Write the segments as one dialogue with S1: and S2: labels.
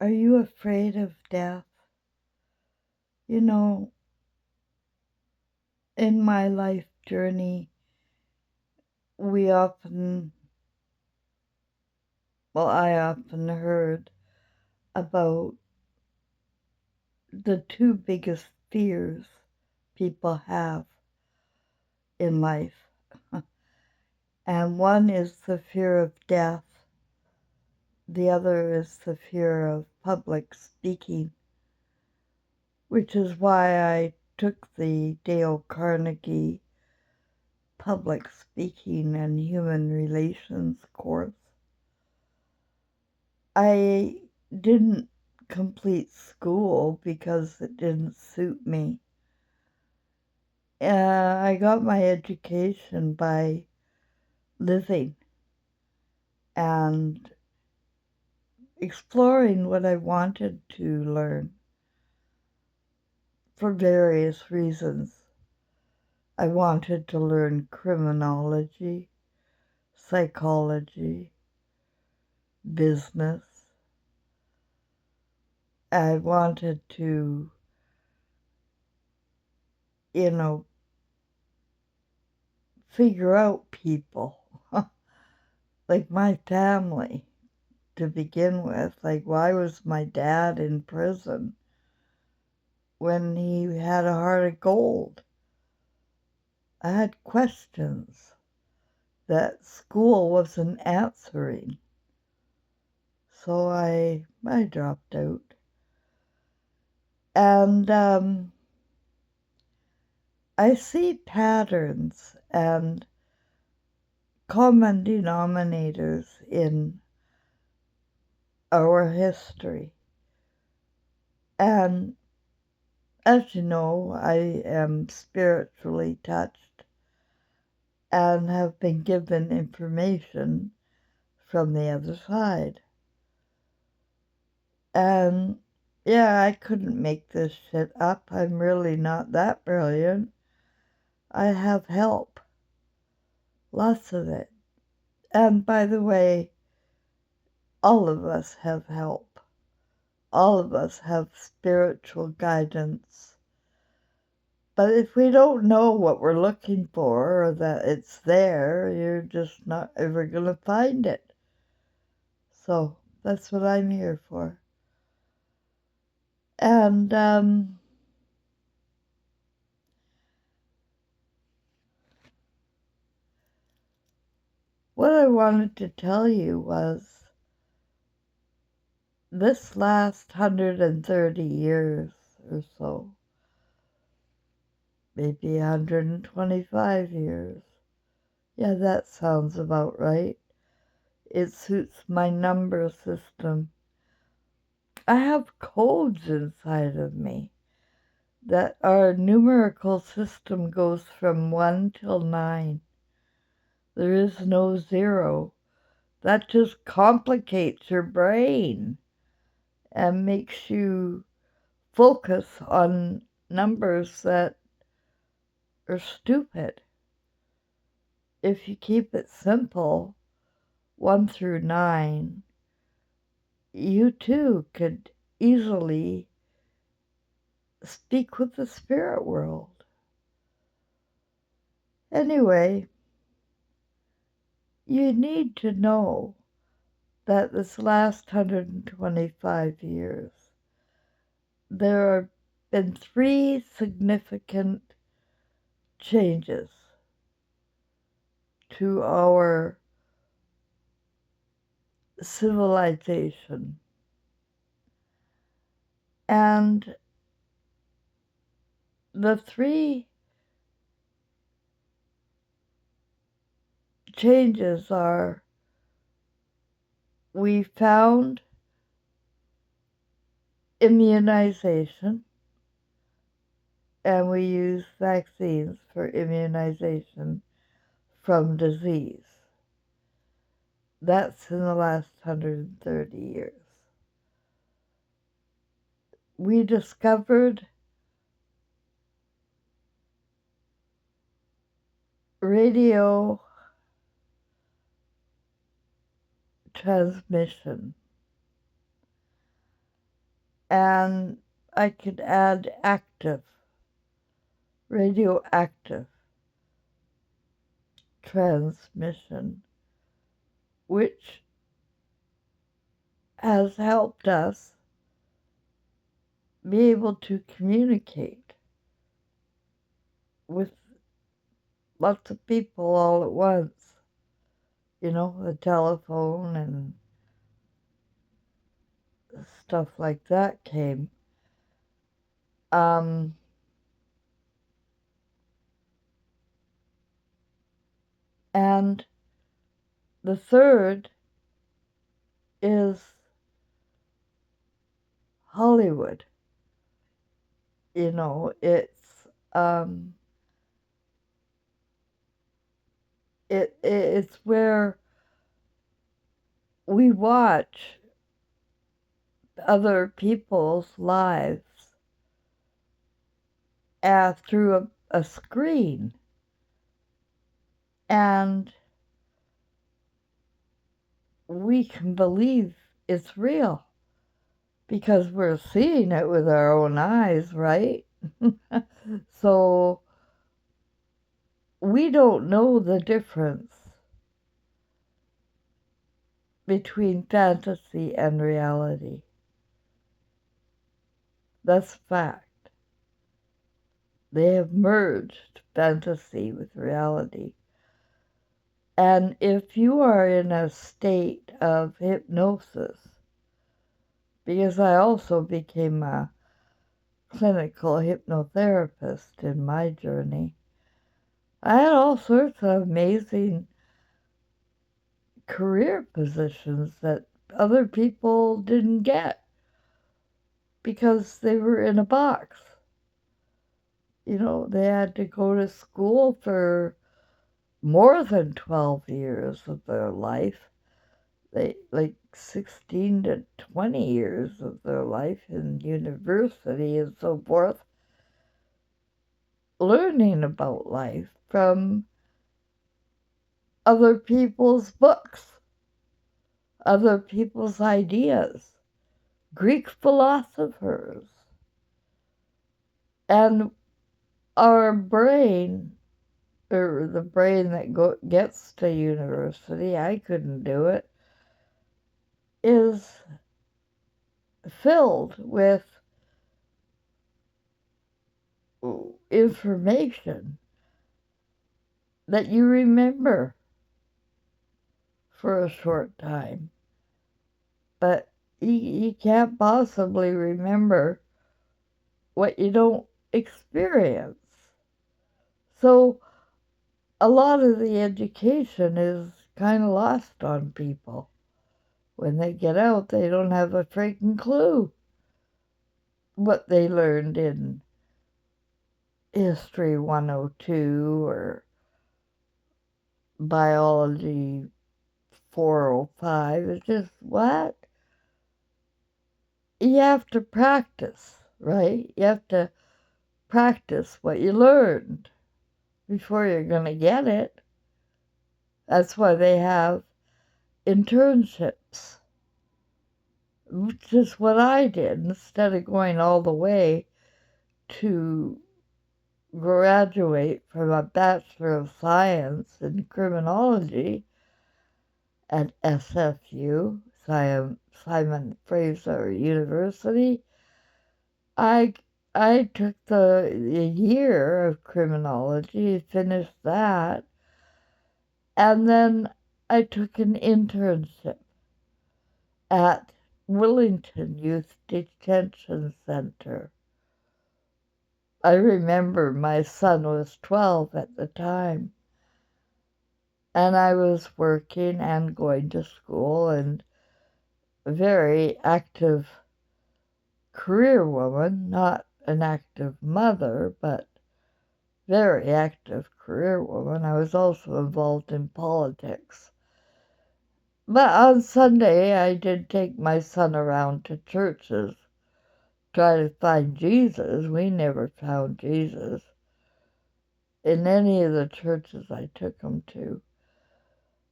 S1: Are you afraid of death? You know, in my life journey, we often, I often heard about the two biggest fears people have in life. And one is the fear of death, the other is the fear of public speaking, which is why I took the Dale Carnegie Public Speaking and Human Relations course. I didn't complete school because it didn't suit me. I got my education by living and exploring what I wanted to learn for various reasons. I wanted to learn criminology, psychology, business. I wanted to, you know, figure out people, like my family to begin with. Like, why was my dad in prison when he had a heart of gold? I had questions that school wasn't answering. So I dropped out. And I see patterns and common denominators in our history. And as you know, I am spiritually touched and have been given information from the other side. And yeah, I couldn't make this shit up. I'm really not that brilliant. I have help, lots of it. And by the way, all of us have help. All of us have spiritual guidance. But if we don't know what we're looking for or that it's there, you're just not ever going to find it. So that's what I'm here for. And what I wanted to tell you was this last 130 years or so, maybe 125 years. Yeah, that sounds about right. It suits my number system. I have codes inside of me that our numerical system goes from 1 till 9. There is no 0. That just complicates your brain and makes you focus on numbers that are stupid. If you keep it simple, 1 through 9, you too could easily speak with the spirit world. Anyway, you need to know that this last 125 years, there have been 3 significant changes to our civilization. And the 3 changes are we found immunization, and we use vaccines for immunization from disease. That's in the last 130 years. We discovered radio transmission. and I could add active, radioactive transmission, which has helped us be able to communicate with lots of people all at once. You know, the telephone and stuff like that came. Um, and the third is Hollywood. You know, um, it's where we watch other people's lives through a screen, and we can believe it's real because we're seeing it with our own eyes, right? So we don't know the difference between fantasy and reality. That's fact. They have merged fantasy with reality. And if you are in a state of hypnosis, because I also became a clinical hypnotherapist in my journey, I had all sorts of amazing career positions that other people didn't get because they were in a box. You know, they had to go to school for more than 12 years of their life. They like 16 to 20 years of their life in university and so forth, learning about life from other people's books, other people's ideas, Greek philosophers. And our brain, or the brain that gets to university, I couldn't do it, is filled with information that you remember for a short time, but you can't possibly remember what you don't experience. So a lot of the education is kind of lost on people. When they get out, they don't have a freaking clue what they learned in History 102 or Biology 405. It's just, what? You have to practice, right? You have to practice what you learned before you're going to get it. That's why they have internships, which is what I did. Instead of going all the way to graduate from a Bachelor of Science in Criminology at SFU, Simon Fraser University, I took the year of criminology, finished that, and then I took an internship at Willington Youth Detention Center. I remember my son was 12 at the time, and I was working and going to school and a very active career woman, not an active mother, but very active career woman. I was also involved in politics. But on Sunday, I did take my son around to churches, try to find Jesus. We never found Jesus in any of the churches I took him to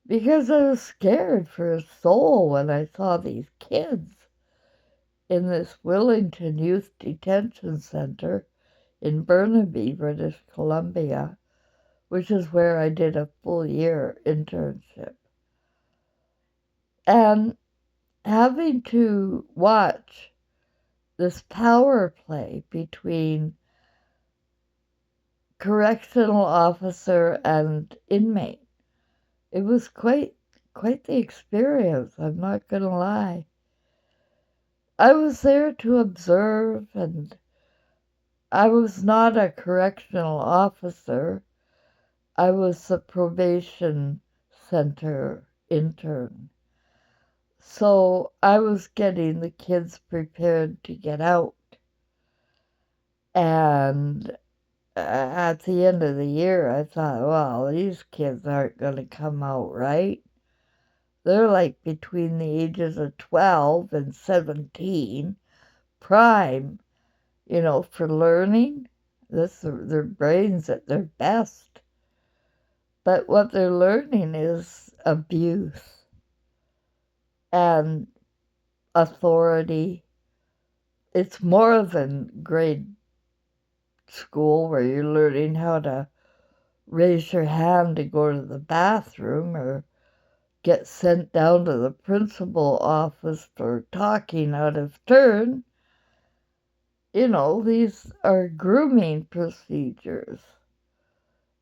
S1: because I was scared for his soul when I saw these kids in this Wellington Youth Detention Center in Burnaby, British Columbia, which is where I did a full year internship. And having to watch this power play between correctional officer and inmate, it was quite the experience, I'm not going to lie. I was there to observe, and I was not a correctional officer. I was the probation center intern. So I was getting the kids prepared to get out. And at the end of the year, I thought, well, these kids aren't going to come out right. They're like between the ages of 12 and 17, prime, for learning. Their brains at their best. But what they're learning is abuse and authority. It's more than grade school where you're learning how to raise your hand to go to the bathroom or get sent down to the principal office for talking out of turn. These are grooming procedures.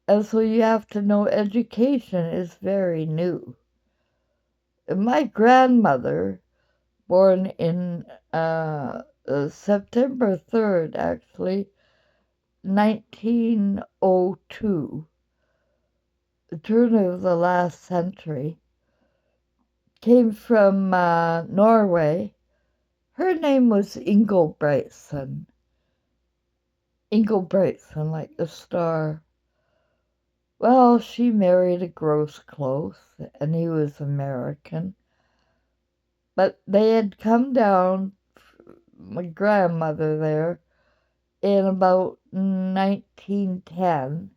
S1: And so you have to know education is very new. My grandmother, born in September 3rd, actually, 1902, the turn of the last century, came from Norway. Her name was Ingebrigtsen. Ingebrigtsen, like the star. Well, she married a Grosclose, and he was American. But they had come down, my grandmother there, in about 1910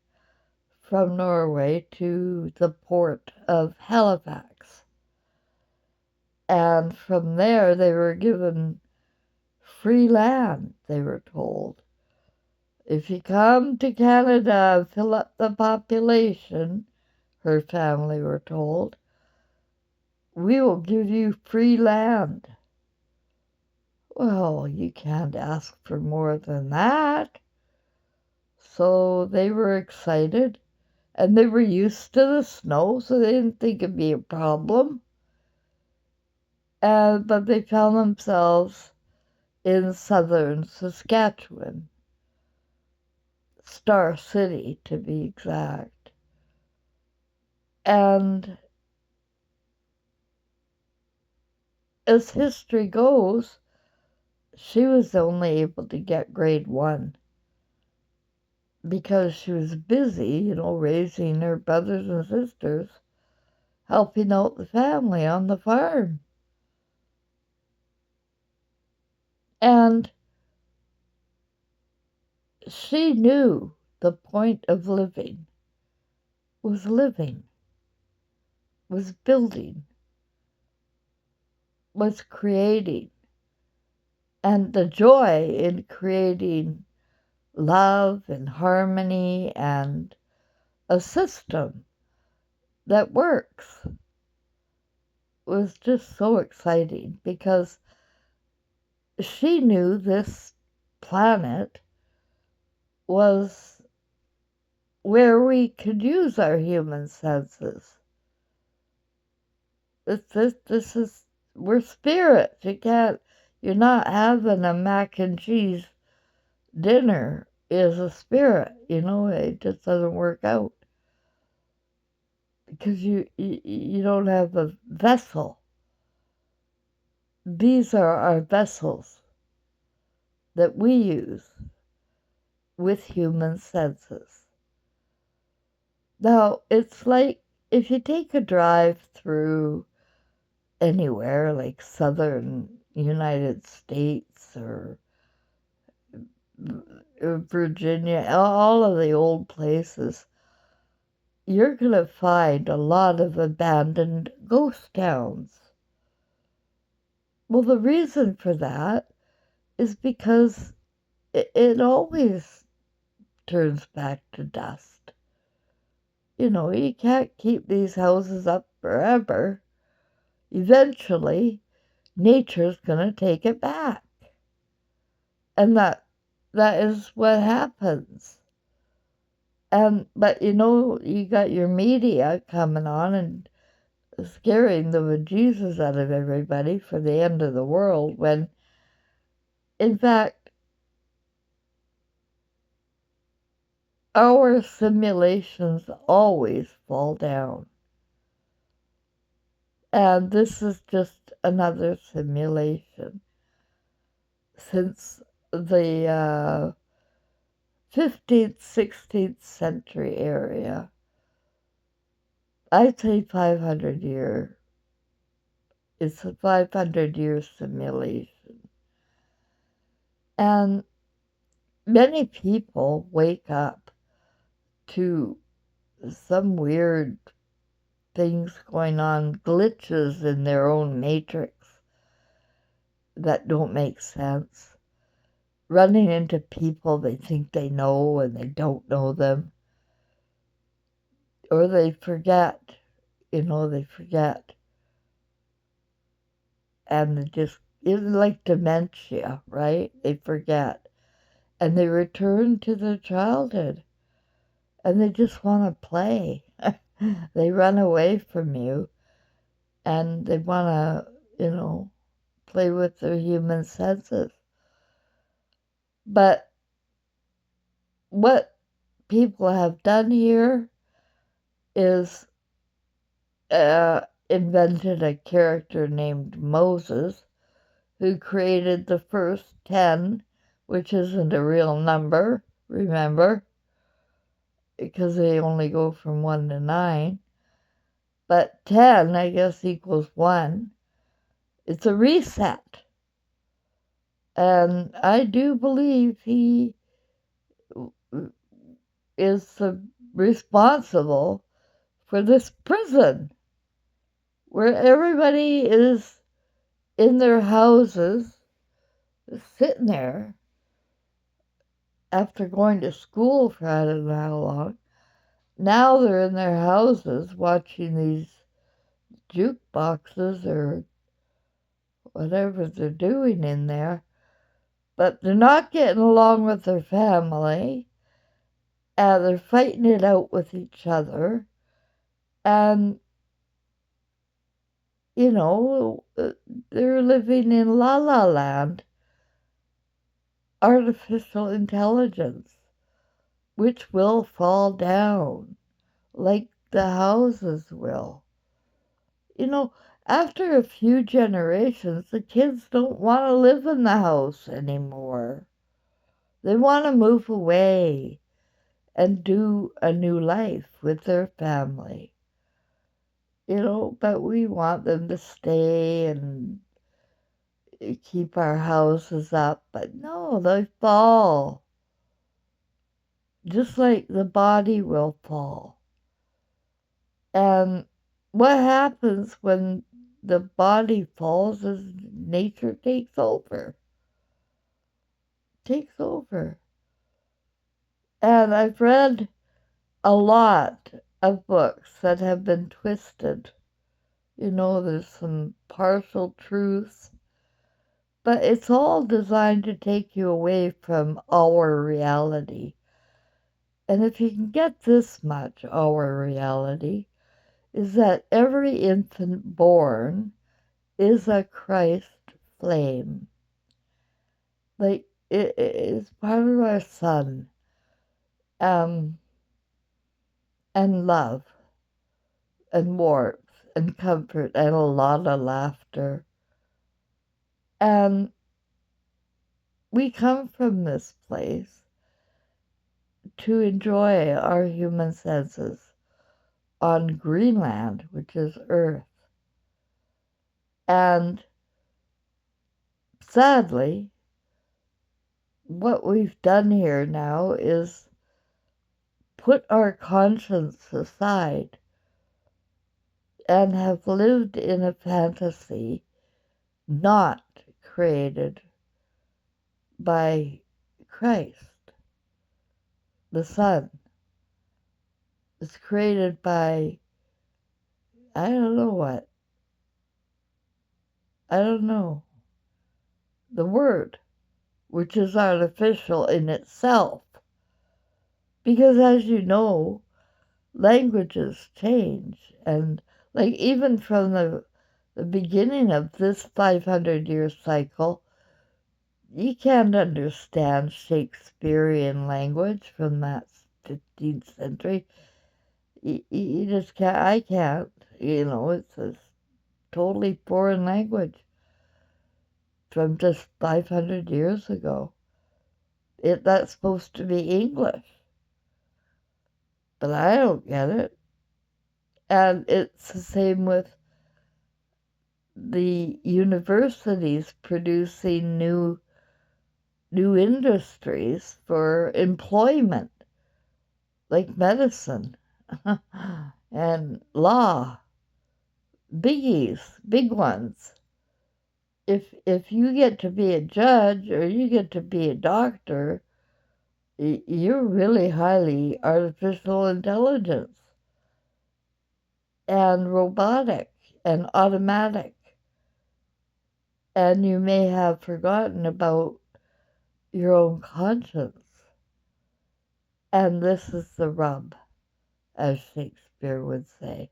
S1: from Norway to the port of Halifax. And from there, they were given free land, they were told. If you come to Canada and fill up the population, her family were told, we will give you free land. Well, you can't ask for more than that. So they were excited, and they were used to the snow, so they didn't think it'd be a problem. But they found themselves in southern Saskatchewan, Star City to be exact. And as history goes, she was only able to get grade 1 because she was busy, raising her brothers and sisters, helping out the family on the farm. And she knew the point of living, was building, was creating, and the joy in creating love and harmony and a system that works was just so exciting because she knew this planet was where we could use our human senses. This is, we're spirits. You're not having a mac and cheese dinner is a spirit, it just doesn't work out. Because you don't have a vessel. These are our vessels that we use with human senses. Now, it's like if you take a drive through anywhere, like southern United States or Virginia, all of the old places, you're going to find a lot of abandoned ghost towns. Well, the reason for that is because it always turns back to dust. You can't keep these houses up forever. Eventually, nature's going to take it back. And that is what happens. But you got your media coming on and scaring the bejesus out of everybody for the end of the world when, in fact, our simulations always fall down. And this is just another simulation. Since the 15th, 16th century area, I'd say 500 year. It's a 500-year simulation. And many people wake up to some weird things going on, glitches in their own matrix that don't make sense. Running into people they think they know and they don't know them. Or they forget, they forget. And it's like dementia, right? They forget. And they return to their childhood. And they just want to play. They run away from you. And they want to, play with their human senses. But what people have done here is invented a character named Moses, who created the first 10, which isn't a real number, remember, because they only go from 1 to 9. But 10, I guess, equals 1. It's a reset. And I do believe he is responsible for this prison where everybody is in their houses, sitting there after going to school for I don't know how long. Now they're in their houses watching these jukeboxes or whatever they're doing in there, but they're not getting along with their family, and they're fighting it out with each other, and they're living in La La Land, artificial intelligence, which will fall down like the houses will. After a few generations, the kids don't want to live in the house anymore. They want to move away and do a new life with their family. But we want them to stay and keep our houses up. But no, they fall. Just like the body will fall. And what happens when the body falls is nature takes over. Takes over. And I've read a lot of books that have been twisted. There's some partial truths, but it's all designed to take you away from our reality. And if you can get this much, our reality is that every infant born is a Christ flame. Like, it is part of our sun, and love, and warmth, and comfort, and a lot of laughter. And we come from this place to enjoy our human senses on Greenland, which is Earth. And sadly, what we've done here now is put our conscience aside and have lived in a fantasy not created by Christ, the Son. It's created by, I don't know what, I don't know, the Word, which is artificial in itself. Because as you know, languages change. And like even from the beginning of this 500-year cycle, you can't understand Shakespearean language from that 15th century. You just can't, I can't, it's a totally foreign language from just 500 years ago. That's supposed to be English, but I don't get it. And it's the same with the universities producing new industries for employment, like medicine and law, big ones. If you get to be a judge or you get to be a doctor, you're really highly artificial intelligence and robotic and automatic. And you may have forgotten about your own conscience. And this is the rub, as Shakespeare would say.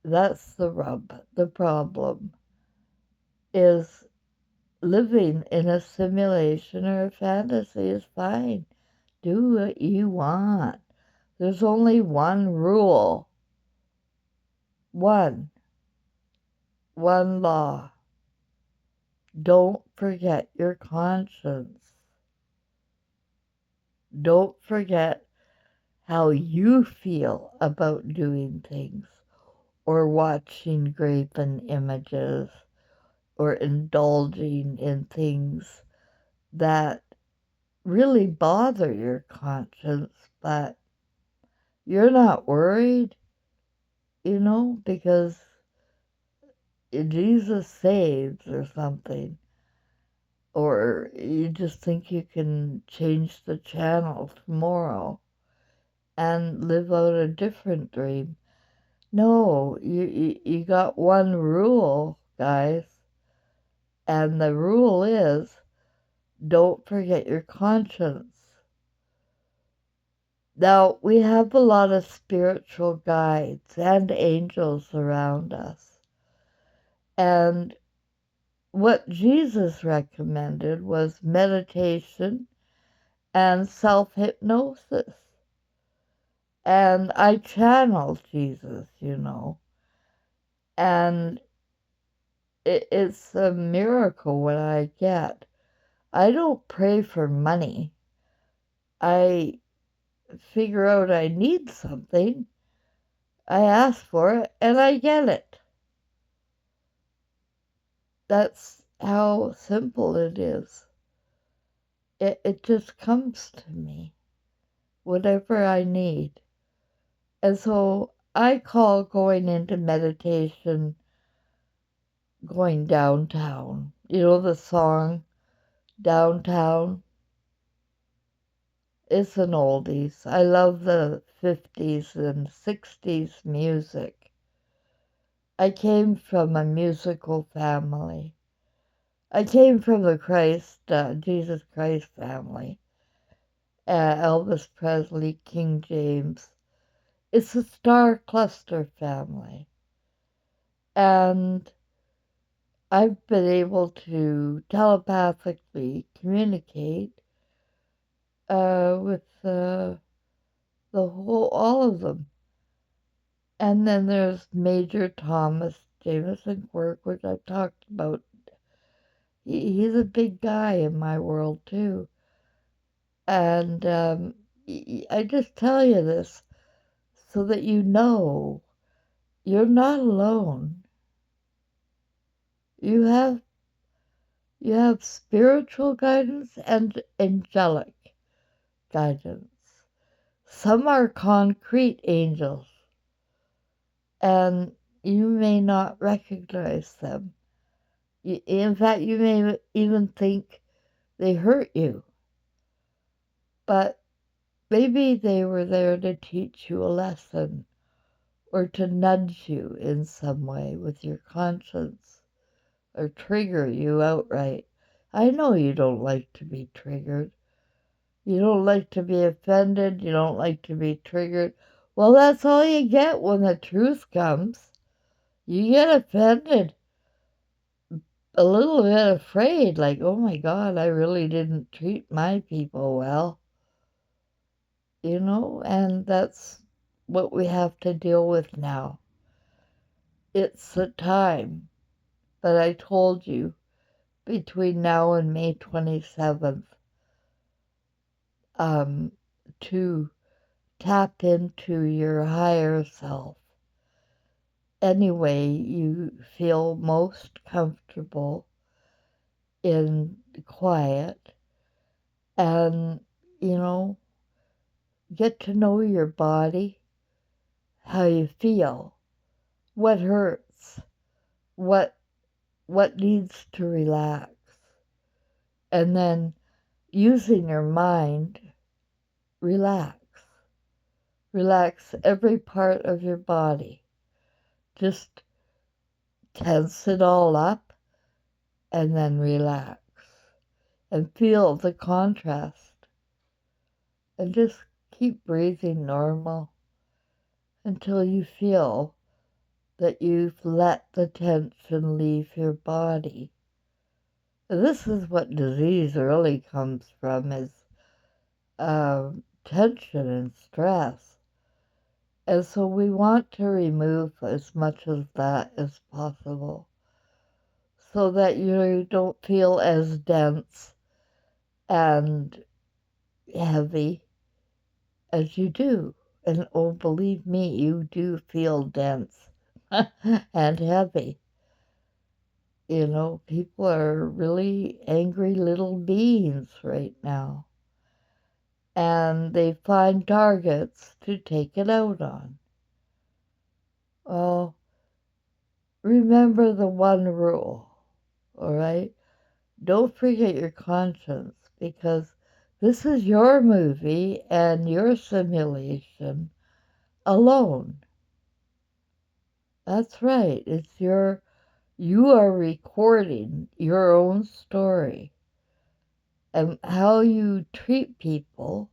S1: That's the rub. The problem is living in a simulation or a fantasy is fine. Do what you want. There's only one rule. One law. Don't forget your conscience. Don't forget how you feel about doing things or watching graven images or indulging in things that really bother your conscience, but you're not worried, because Jesus saves or something. Or you just think you can change the channel tomorrow and live out a different dream. No, you got one rule, guys, and the rule is don't forget your conscience. Now, we have a lot of spiritual guides and angels around us. And what Jesus recommended was meditation and self-hypnosis. And I channel Jesus, and it's a miracle what I get. I don't pray for money. I figure out I need something, I ask for it, and I get it. That's how simple it is. It just comes to me, whatever I need. And so I call going into meditation going downtown. You know the song, Downtown? It's an oldies. I love the 50s and 60s music. I came from a musical family. I came from the Jesus Christ family. Elvis Presley, King James. It's a star cluster family. And I've been able to telepathically communicate with all of them. And then there's Major Thomas Jameson Quirk, which I've talked about. He's a big guy in my world, too. And I just tell you this so that you know you're not alone. You have spiritual guidance and angelic guidance. Some are concrete angels, and you may not recognize them. In fact, you may even think they hurt you. But maybe they were there to teach you a lesson or to nudge you in some way with your conscience or trigger you outright. I know you don't like to be triggered. You don't like to be offended. You don't like to be triggered. Well, that's all you get when the truth comes. You get offended, a little bit afraid, like, oh my God, I really didn't treat my people well, and that's what we have to deal with now. It's the time that I told you between now and May 27th to tap into your higher self any way you feel most comfortable in quiet and, get to know your body, how you feel, what hurts, what needs to relax, and then using your mind, relax. Relax every part of your body. Just tense it all up and then relax and feel the contrast and just keep breathing normal until you feel that you've let the tension leave your body. This is what disease really comes from, is tension and stress. And so we want to remove as much of that as possible so that you don't feel as dense and heavy as you do. And oh, believe me, you do feel dense and heavy. People are really angry little beings right now. And they find targets to take it out on. Well, remember the one rule, all right? Don't forget your conscience, because this is your movie and your simulation alone. That's right. You are recording your own story. And how you treat people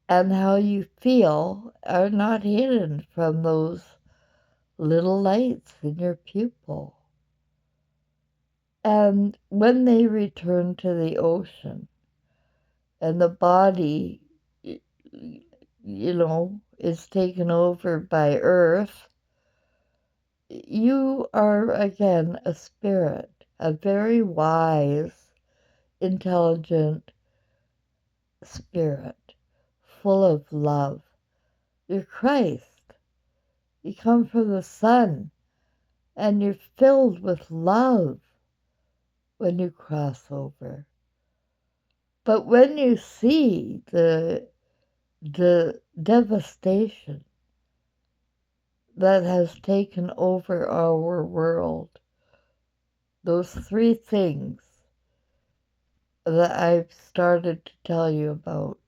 S1: and how you feel are not hidden from those little lights in your pupil. And when they return to the ocean and the body, is taken over by Earth, you are again a spirit, a very wise, intelligent spirit, full of love. You're Christ. You come from the sun, and you're filled with love when you cross over. But when you see the devastation that has taken over our world, those three things that I've started to tell you about,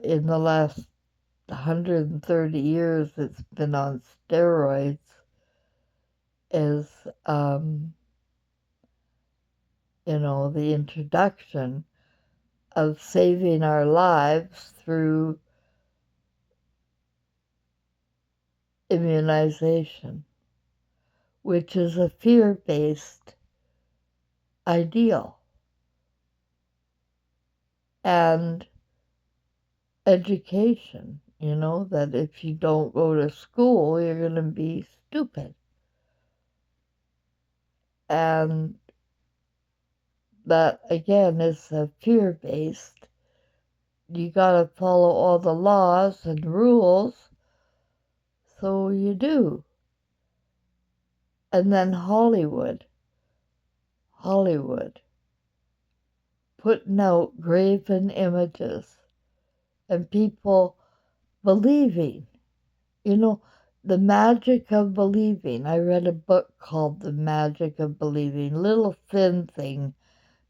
S1: in the last 130 years it's been on steroids, is, the introduction of saving our lives through immunization, which is a fear-based ideal, and education, that if you don't go to school, you're going to be stupid. And that, again, is a fear-based. You got to follow all the laws and rules, so you do. And then Hollywood, putting out graven images and people believing. The Magic of Believing. I read a book called The Magic of Believing, little thin thing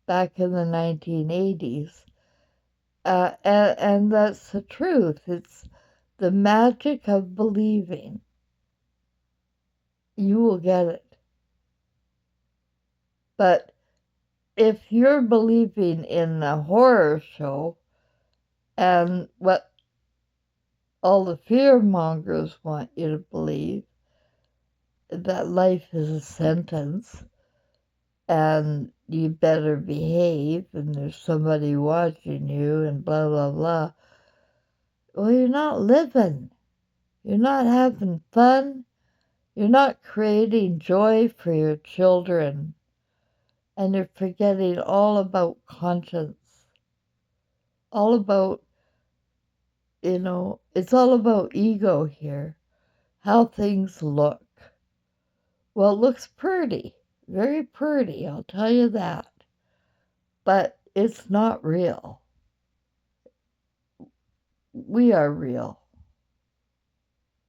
S1: back in the 1980s. And that's the truth. It's the magic of believing. You will get it. But if you're believing in a horror show and what all the fear mongers want you to believe, that life is a sentence and you better behave and there's somebody watching you and blah, blah, blah. Well, you're not living. You're not having fun. You're not creating joy for your children. And you're forgetting all about conscience. All about, it's all about ego here. How things look. Well, it looks pretty. Very pretty, I'll tell you that. But it's not real. We are real.